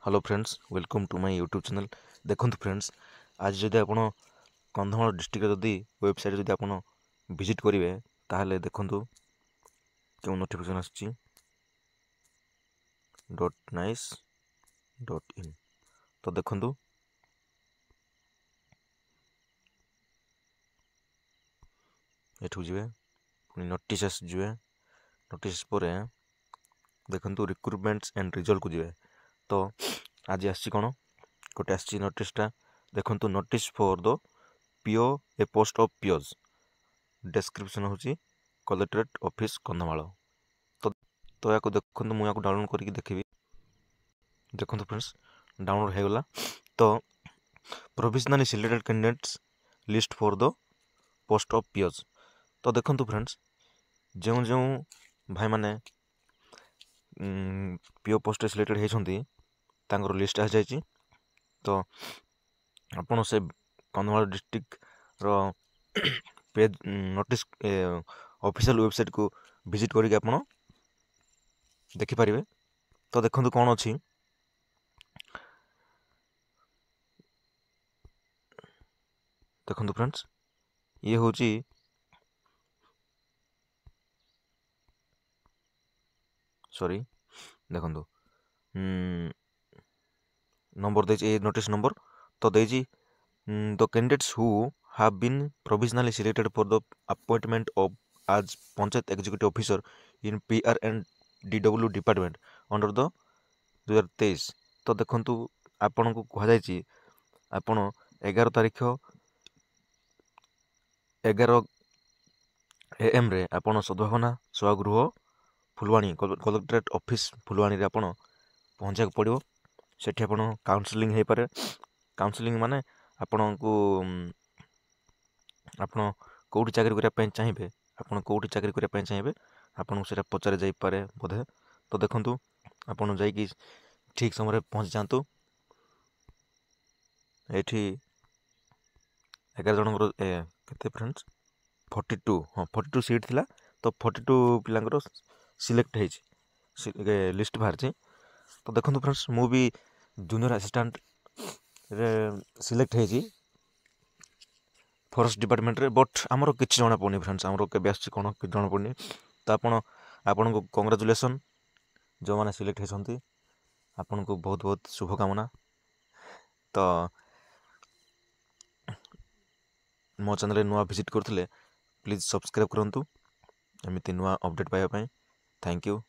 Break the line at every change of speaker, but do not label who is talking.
Hello friends, welcome to my YouTube channel. देखो friends, आज जदि आप कंधमाल डिस्ट्रिक्ट जदि वेबसाइट जदि आप विजिट करेंगे ताहले देखु क्यों नोटिफिकेशन आसची .nice.in। तो देखु एठू जीवे पुणी नोटिस आसजे। नोटिस पर देखु रिक्रुटमेंट्स एंड रिजल्ट को जीवे। तो आज आसी कौन गोटे आसी नोटिसटा देखु notice for the PO A post of POs. Description हूँ कलेक्टरेट ऑफिस कंधमाल। तो या देखो मुझे डाउनलोड करके देखी। देखो फ्रेंड्स, डाउनलोड हो गला। तो provisionally selected candidates list for the post of POs. तो देखो फ्रेंड्स, जो जो भाई मैंने पीओ पोस्ट सिलेक्टेड होती लिस्ट आ जाए। तो आपड़ से कंधमाल डिस्ट्रिक्ट रो पेज नोटिस ऑफिशियल वेबसाइट को विजिट करके आप देखिपारे। तो देखो कौन अच्छी देखो फ्रेंड्स, ये हूँ सॉरी देखो नंबर दे नोटिस नंबर। तो दे the candidates who have been provisionally selected for the appointment of आज panchayat executive officer in PR and DW department under the 2023। तो देखु आपण को कहुई आपण 11 तारीख 11 AM रे आपण सद्भावना सभागृह फुलवाणी कलेक्टरेट ऑफिस फुलवाणी रे आपण पहुँचा पड़ो। सेठी आपण काउंसलिंग हो पारे। काउंसलिंग माने आपण को आपण कौटी चाकरी करने चाहिए, आपण कौटी चाकरी करने चाहिए आपन को सेटा पचारे जाई पारे बोधे। तो देखंतु आपण जाइकी ठीक समय पहुँच जातु। एठी 11 जनकर केते फ्रेंड्स 42, हाँ 42 सीट थिला। तो 42 पिलांकर सिलेक्ट है लिस्ट बाहर। तो देखो फ्रेंड्स, मु भी जूनियर असिस्टेंट रे सिलेक्ट है फॉरेस्ट डिपार्टमेंट रे। बट आमर किसी जना पड़नी फ्रेंड्स, आमर के आस कौन कि जना पड़नी। तो आपण को कंग्रेचुलेसन जो मैंने सिलेक्ट होती, आपन को बहुत बहुत शुभकामना। तो मो चैनल नुआ विजिट करते प्लीज सब्सक्राइब करूँ एमती नुआ अपडेट पाइबा। Thank you.